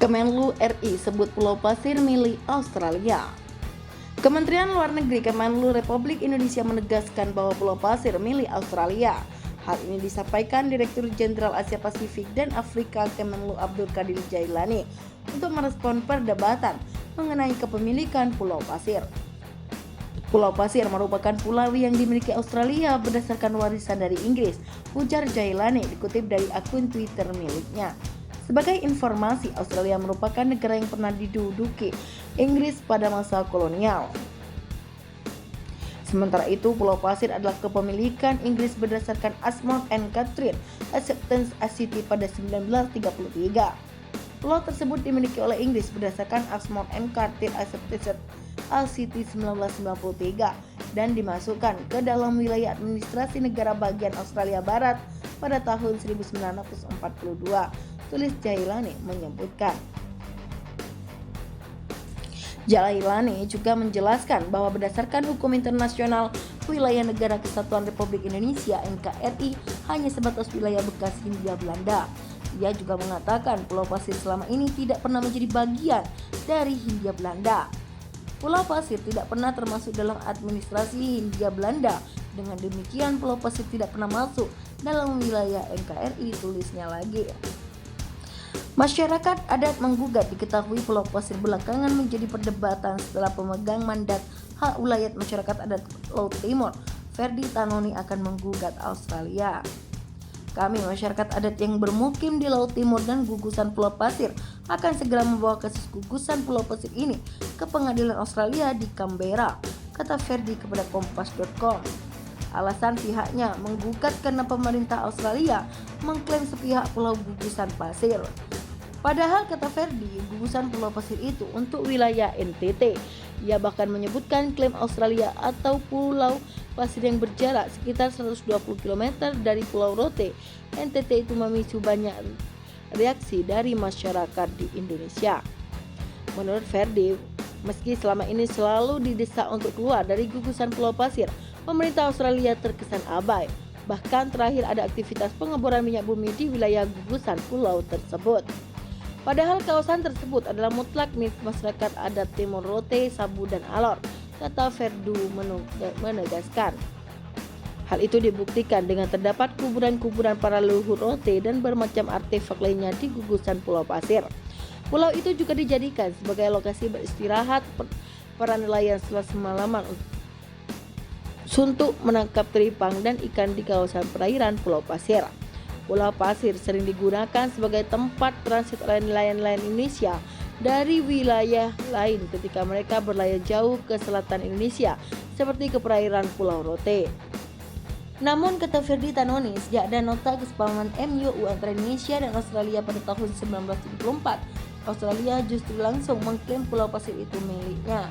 Kemenlu RI sebut Pulau Pasir milik Australia. Kementerian Luar Negeri Kemenlu Republik Indonesia menegaskan bahwa Pulau Pasir milik Australia. Hal ini disampaikan Direktur Jenderal Asia Pasifik dan Afrika Kemenlu Abdul Qadir Jailani untuk merespon perdebatan mengenai kepemilikan Pulau Pasir. Pulau Pasir merupakan pulau yang dimiliki Australia berdasarkan warisan dari Inggris, ujar Jailani dikutip dari akun Twitter miliknya. Sebagai informasi, Australia merupakan negara yang pernah diduduki Inggris pada masa kolonial. Sementara itu, Pulau Pasir adalah kepemilikan Inggris berdasarkan Asmouth and Catherine Acceptance Treaty pada 1933. Pulau tersebut dimiliki oleh Inggris berdasarkan Asmouth and Catherine Acceptance Treaty 1993 dan dimasukkan ke dalam wilayah administrasi negara bagian Australia Barat pada tahun 1942. Tulis Jailani menyebutkan. Jailani juga menjelaskan bahwa berdasarkan hukum internasional, wilayah Negara Kesatuan Republik Indonesia (NKRI) hanya sebatas wilayah bekas Hindia Belanda. Ia juga mengatakan Pulau Pasir selama ini tidak pernah menjadi bagian dari Hindia Belanda. Pulau Pasir tidak pernah termasuk dalam administrasi Hindia Belanda. Dengan demikian, Pulau Pasir tidak pernah masuk dalam wilayah NKRI, tulisnya lagi. Masyarakat adat menggugat. Diketahui Pulau Pasir belakangan menjadi perdebatan setelah pemegang mandat hak wilayah masyarakat adat Laut Timor, Ferdi Tanoni, akan menggugat Australia. Kami masyarakat adat yang bermukim di Laut Timur dan gugusan Pulau Pasir akan segera membawa kasus gugusan Pulau Pasir ini ke pengadilan Australia di Canberra, kata Ferdi kepada Kompas.com. Alasan pihaknya menggugat karena pemerintah Australia mengklaim sepihak pulau gugusan pasir. Padahal, kata Ferdi, gugusan Pulau Pasir itu untuk wilayah NTT. Ia bahkan menyebutkan klaim Australia atau Pulau Pasir yang berjarak sekitar 120 km dari Pulau Rote, NTT, itu memicu banyak reaksi dari masyarakat di Indonesia. Menurut Ferdi, meski selama ini selalu didesak untuk keluar dari gugusan Pulau Pasir, pemerintah Australia terkesan abai. Bahkan terakhir ada aktivitas pengeboran minyak bumi di wilayah gugusan pulau tersebut. Padahal kawasan tersebut adalah mutlak milik masyarakat adat Timor Rote, Sabu, dan Alor, kata Ferdu menegaskan. Hal itu dibuktikan dengan terdapat kuburan-kuburan para leluhur Rote dan bermacam artefak lainnya di gugusan Pulau Pasir. Pulau itu juga dijadikan sebagai lokasi beristirahat para nelayan setelah semalaman untuk menangkap teripang dan ikan di kawasan perairan Pulau Pasir. Pulau Pasir sering digunakan sebagai tempat transit oleh nelayan-nelayan Indonesia dari wilayah lain ketika mereka berlayar jauh ke selatan Indonesia, seperti ke perairan Pulau Rote. Namun, kata Ferdi Tanoni, sejak ada nota kesepahaman MoU antara Indonesia dan Australia pada tahun 1974, Australia justru langsung mengklaim Pulau Pasir itu miliknya.